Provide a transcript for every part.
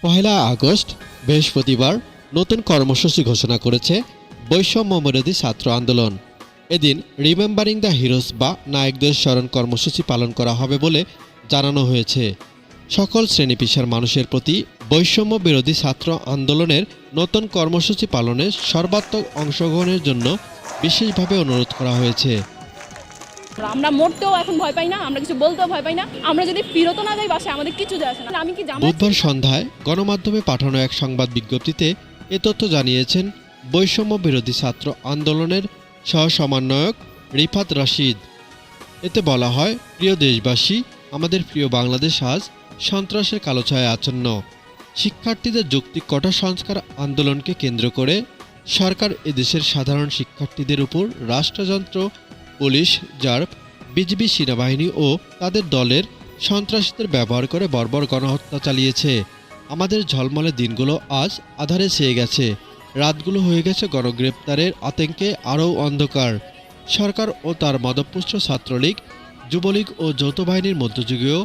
পহেলা August বৃহস্পতিবার নতুন কর্মসূচি ঘোষণা করেছে বৈষম্য বিরোধী ছাত্র আন্দোলন। এদিন রিমেম্বারিং দ্য হিরোজ বা নায়কদের স্মরণ কর্মসূচি পালন করা হবে বলে জানানো হয়েছে। সকল শ্রেণী পেশার মানুষের প্রতি বৈষম্য বিরোধী ছাত্র আন্দোলনের নতুন কর্মসূচি পালনে সর্বাত্মক অংশগ্রহণের জন্য বিশেষভাবে অনুরোধ করা হয়েছে। আমরা মরতেও এখন ভয় পাই না, আমরা কিছু বলতেও ভয় পাই না। আমরা যদি ফিরত না যাই বাসায় আমাদের কিছু যায় আসে না। আমি কি বুধবার সন্ধ্যায় গণমাধ্যমে পাঠানো এক সংবাদ বিজ্ঞপ্তিতে এ তথ্য জানিয়েছেন বৈষম্য বিরোধী ছাত্র আন্দোলনের সহ সমন্বয়ক রিফাত রাশিদ। এতে বলা হয়, প্রিয় দেশবাসী, আমাদের প্রিয় বাংলাদেশ আজ সন্ত্রাসের কালোছায়ায় আচ্ছন্ন। শিক্ষার্থীদের যৌক্তিক কোটা সংস্কার আন্দোলনকে কেন্দ্র করে সরকার এদেশের সাধারণ শিক্ষার্থীদের উপর রাষ্ট্রযন্ত্র, পুলিশ, র্যাব, বিজিবি, সেনাবাহিনী ও তাদের দলের সন্ত্রাসীদের ব্যবহার করে বর্বর গণহত্যা চালিয়েছে। আমাদের ঝলমলে দিনগুলো আজ আঁধারে ছেয়ে গেছে, রাতগুলো হয়ে গেছে গণগ্রেপ্তারের আতঙ্কে আরও অন্ধকার। সরকার ও তার মদতপুষ্ট ছাত্রলীগ, যুবলীগ ও যৌথ বাহিনীর মধ্যযুগীয়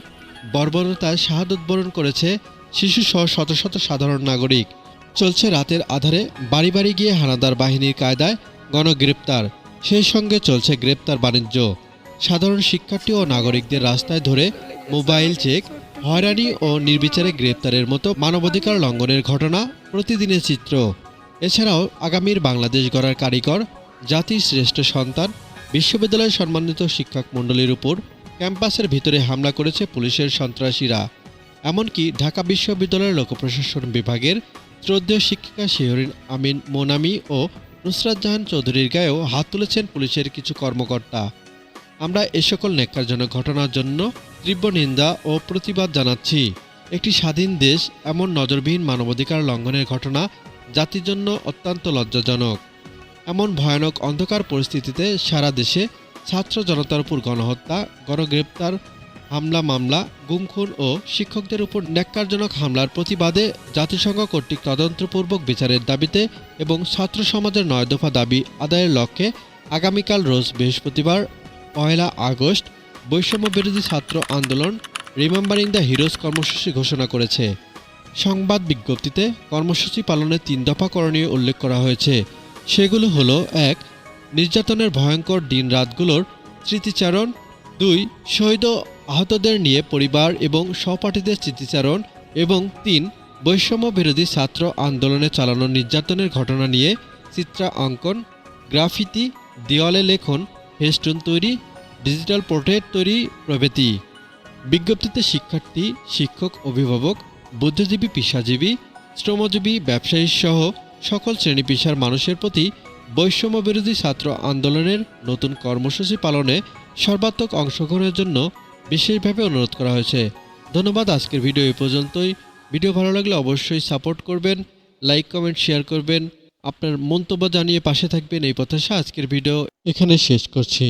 বর্বরতায় শাহাদত বরণ করেছে শিশুসহ শত শত সাধারণ নাগরিক। চলছে রাতের আধারে বাড়ি বাড়ি গিয়ে হানাদার বাহিনীর কায়দায় গণগ্রেপ্তার। সেই সঙ্গে চলছে গ্রেপ্তার বাণিজ্য। সাধারণ শিক্ষার্থী ও নাগরিকদের রাস্তায় ধরে মোবাইল চেক, হয়রানি ও নির্বিচারে গ্রেপ্তারের মতো মানবাধিকার লঙ্ঘনের ঘটনা প্রতিদিনের চিত্র। এছাড়াও আগামীর বাংলাদেশ গড়ার কারিগর, জাতির শ্রেষ্ঠ সন্তান, বিশ্ববিদ্যালয়ের সম্মানিত শিক্ষক মণ্ডলীর উপর ক্যাম্পাসের ভিতরে হামলা করেছে পুলিশের সন্ত্রাসীরা। এমনকি ঢাকা বিশ্ববিদ্যালয়ের লোকপ্রশাসন বিভাগের শ্রদ্ধেয় শিক্ষিকা শিহরিন আমিন মোনামি ও নুসরাত জাহান চৌধুরীর গায়েও হাত তুলেছেন পুলিশের কিছু কর্মকর্তা। আমরা এ সকল ন্যাক্কারজনক ঘটনার জন্য তীব্র নিন্দা ও প্রতিবাদ জানাচ্ছি। একটি স্বাধীন দেশ এমন নজরবিহীন মানবাধিকার লঙ্ঘনের ঘটনা জাতির জন্য অত্যন্ত লজ্জাজনক। এমন ভয়ানক অন্ধকার পরিস্থিতিতে সারা দেশে ছাত্র জনতার উপর গণহত্যা, গণগ্রেপ্তার, হামলা, মামলা, গুম-খুন ও শিক্ষকদের উপর ন্যাক্কারজনক হামলার প্রতিবাদে জাতিসংঘ কর্তৃক তদন্তপূর্বক বিচারের দাবিতে এবং ছাত্র সমাজের ৯ দফা দাবি আদায়ের লক্ষ্যে আগামীকাল রোজ বৃহস্পতিবার পহেলা আগস্ট বৈষম্য বিরোধী ছাত্র আন্দোলন রিমেম্বারিং দ্য হিরোজ কর্মসূচি ঘোষণা করেছে। সংবাদ বিজ্ঞপ্তিতে কর্মসূচি পালনের ৩ দফা করণীয় উল্লেখ করা হয়েছে। সেগুলো হলো: ১. নির্যাতনের ভয়ঙ্কর দিন রাতগুলোর স্মৃতিচারণ। ২. শহীদ ও আহতদের নিয়ে পরিবার এবং সহপাঠীদের স্মৃতিচারণ। এবং ৩. বৈষম্য বিরোধী ছাত্র আন্দোলনে চালানো নির্যাতনের ঘটনা নিয়ে চিত্রাঙ্কন, গ্রাফিতি, দেওয়ালে লেখন, ফেস্টুন তৈরি, ডিজিটাল পোর্ট্রেট তৈরি প্রভৃতি। বিজ্ঞপ্তিতে শিক্ষার্থী, শিক্ষক, অভিভাবক, বুদ্ধিজীবী, পেশাজীবী, শ্রমজীবী, ব্যবসায়ী সহ সকল শ্রেণী পেশার মানুষের প্রতি বৈষম্য বিরোধী ছাত্র আন্দোলনের নতুন কর্মসূচি পালনে সর্বাত্মক অংশগ্রহণের জন্য বিশেষভাবে অনুরোধ করা হয়েছে। ধন্যবাদ। আজকের ভিডিও এই পর্যন্তই। ভিডিও ভালো লাগলে অবশ্যই সাপোর্ট করবেন, লাইক, কমেন্ট, শেয়ার করবেন, আপনার মন্তব্য জানিয়ে পাশে থাকবেন এই প্রত্যাশা আজকের ভিডিও এখানে শেষ করছি।